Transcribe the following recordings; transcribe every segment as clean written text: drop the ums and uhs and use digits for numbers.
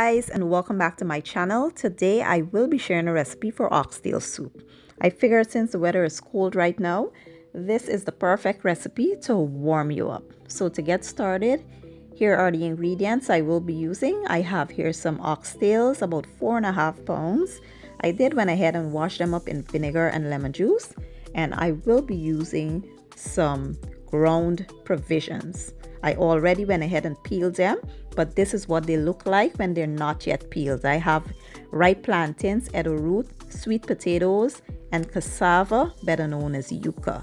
guys, and welcome back to my channel. Today I will be sharing a recipe for oxtail soup. I figured since the weather is cold right now, this is the perfect recipe to warm you up. So to get started, here are the ingredients I will be using. I have here some oxtails, about 4.5 pounds. I did went ahead and washed them up in vinegar and lemon juice, and I will be using some ground provisions. I already went ahead and peeled them, but this is what they look like when they're not yet peeled. I have ripe plantains, eddo root, sweet potatoes, and cassava, better known as yucca.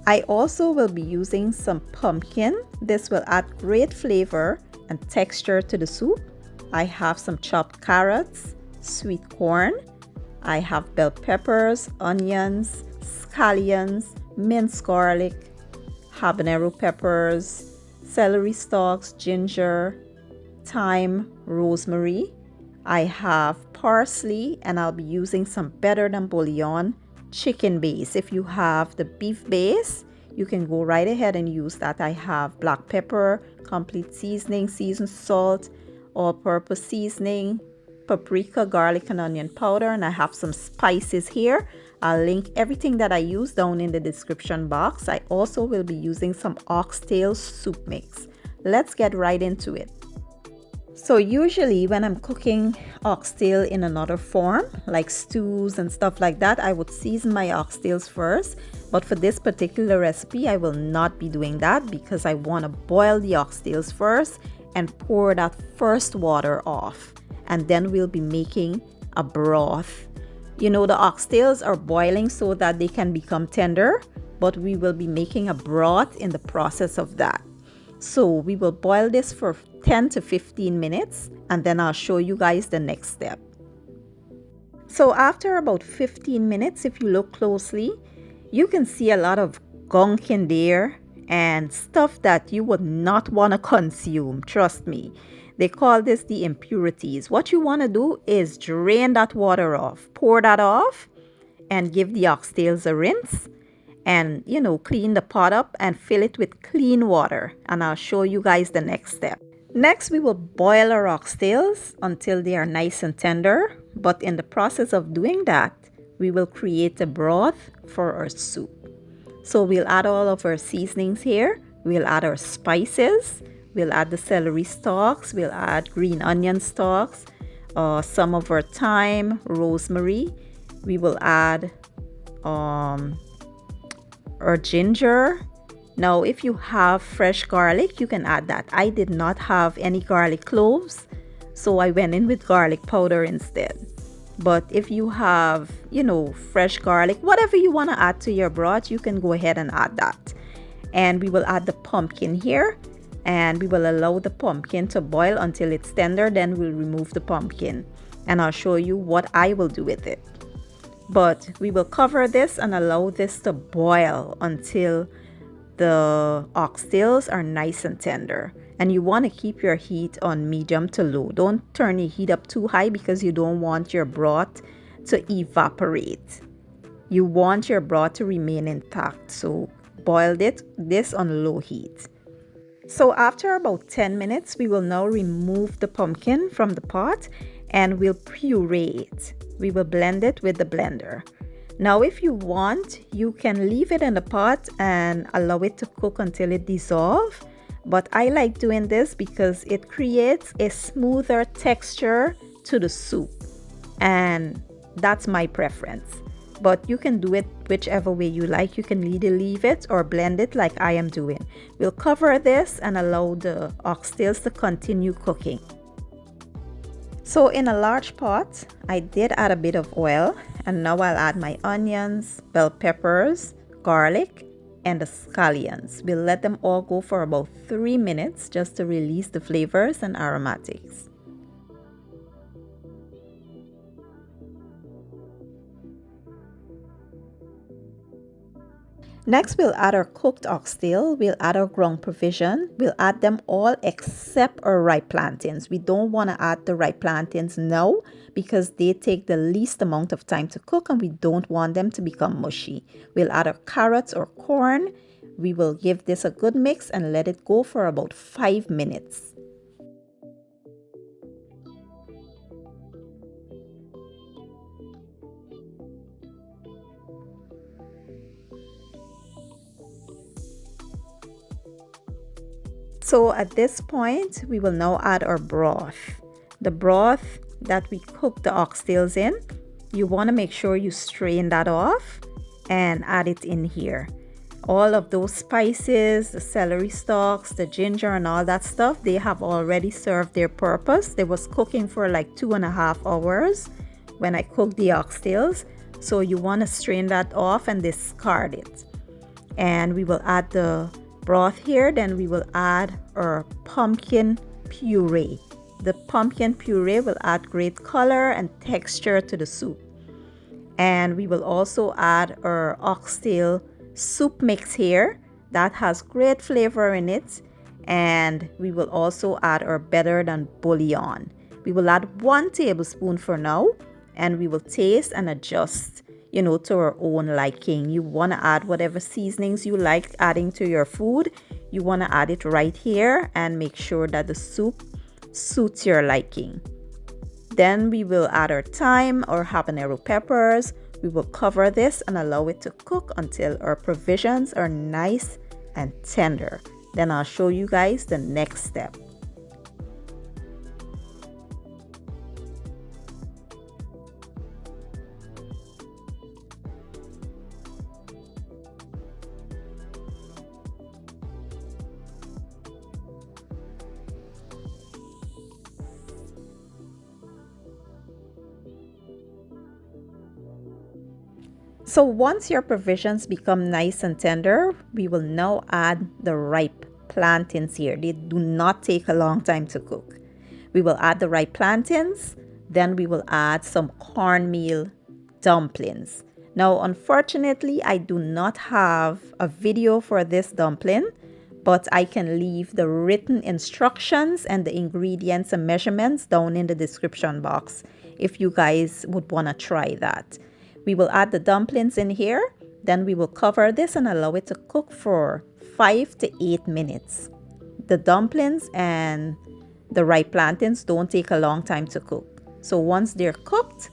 I also will be using some pumpkin. This will add great flavor and texture to the soup. I have some chopped carrots, sweet corn. I have bell peppers, onions, scallions, minced garlic, habanero peppers, celery stalks, ginger, thyme, rosemary. I have parsley, and I'll be using some better than bouillon chicken base. If you have the beef base, you can go right ahead and use that. I have black pepper, complete seasoning, seasoned salt, all-purpose seasoning, paprika, garlic, and onion powder, and I have some spices here. I'll link everything that I use down in the description box. I also will be using some oxtail soup mix. Let's get right into it. So usually when I'm cooking oxtail in another form, like stews and stuff like that, I would season my oxtails first. But for this particular recipe, I will not be doing that because I want to boil the oxtails first and pour that first water off. And then we'll be making a broth. You know, the oxtails are boiling so that they can become tender, but we will be making a broth in the process of that. So we will boil this for 10 to 15 minutes, and then I'll show you guys the next step. So after about 15 minutes, if you look closely, you can see a lot of gunk in there and stuff that you would not want to consume. Trust me. They call this the impurities. What you want to do is drain that water off, pour that off, and give the oxtails a rinse. And, you know, clean the pot up and fill it with clean water. And I'll show you guys the next step. Next, we will boil our oxtails until they are nice and tender. But in the process of doing that, we will create a broth for our soup. So we'll add all of our seasonings here. We'll add our spices. We'll add the celery stalks, we'll add green onion stalks, some of our thyme, rosemary. We will add our ginger. Now, if you have fresh garlic, you can add that. I did not have any garlic cloves, so I went in with garlic powder instead. But if you have, you know, fresh garlic, whatever you want to add to your broth, you can go ahead and add that. And we will add the pumpkin here. And we will allow the pumpkin to boil until it's tender. Then we'll remove the pumpkin and I'll show you what I will do with it. But we will cover this and allow this to boil until the oxtails are nice and tender. And you want to keep your heat on medium to low. Don't turn your heat up too high because you don't want your broth to evaporate. You want your broth to remain intact. So boil this on low heat. So after about 10 minutes, we will now remove the pumpkin from the pot and we'll puree it. We will blend it with the blender. Now, if you want, you can leave it in the pot and allow it to cook until it dissolves. But I like doing this because it creates a smoother texture to the soup. And that's my preference. But you can do it whichever way you like. You can either leave it or blend it like I am doing. We'll cover this and allow the oxtails to continue cooking. So in a large pot, I did add a bit of oil, and now I'll add my onions, bell peppers, garlic, and the scallions. We'll let them all go for about 3 minutes just to release the flavors and aromatics. Next, we'll add our cooked oxtail, we'll add our ground provision, we'll add them all except our ripe plantains. We don't want to add the ripe plantains now because they take the least amount of time to cook and we don't want them to become mushy. We'll add our carrots or corn. We will give this a good mix and let it go for about 5 minutes. So at this point, we will now add our broth. The broth that we cook the oxtails in, you want to make sure you strain that off and add it in here. All of those spices, the celery stalks, the ginger and all that stuff, they have already served their purpose. They was cooking for like 2.5 hours when I cooked the oxtails. So you want to strain that off and discard it. And we will add the broth here. Then we will add our pumpkin puree. The pumpkin puree will add great color and texture to the soup. And we will also add our oxtail soup mix here that has great flavor in it. And we will also add our better than bouillon. We will add 1 tablespoon for now, and we will taste and adjust, you know, to our own liking. You want to add whatever seasonings you like adding to your food. You want to add it right here and make sure that the soup suits your liking. Then we will add our thyme or habanero peppers. We will cover this and allow it to cook until our provisions are nice and tender. Then I'll show you guys the next step. So once your provisions become nice and tender, we will now add the ripe plantains here. They do not take a long time to cook. We will add the ripe plantains, then we will add some cornmeal dumplings. Now, unfortunately, I do not have a video for this dumpling, but I can leave the written instructions and the ingredients and measurements down in the description box if you guys would want to try that. We will add the dumplings in here, then we will cover this and allow it to cook for 5 to 8 minutes. The dumplings and the ripe plantains don't take a long time to cook. So once they're cooked,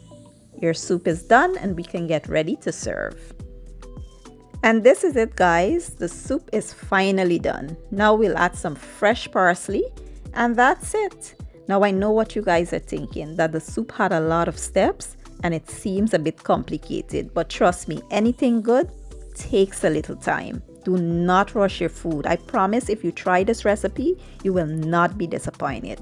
your soup is done and we can get ready to serve. And this is it, guys. The soup is finally done. Now we'll add some fresh parsley and that's it. Now I know what you guys are thinking, that the soup had a lot of steps and it seems a bit complicated, but trust me, anything good takes a little time. Do not rush your food. I promise if you try this recipe, you will not be disappointed.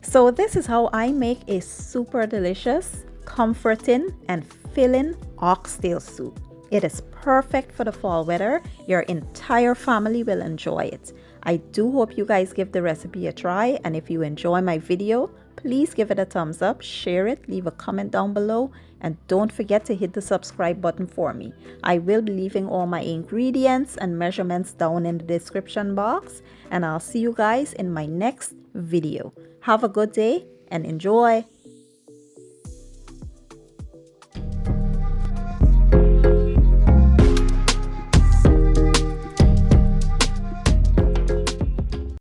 So this is how I make a super delicious, comforting, and filling oxtail soup. It is perfect for the fall weather. Your entire family will enjoy it. I do hope you guys give the recipe a try, and if you enjoy my video, please give it a thumbs up, share it, leave a comment down below, and don't forget to hit the subscribe button for me. I will be leaving all my ingredients and measurements down in the description box, and I'll see you guys in my next video. Have a good day and enjoy!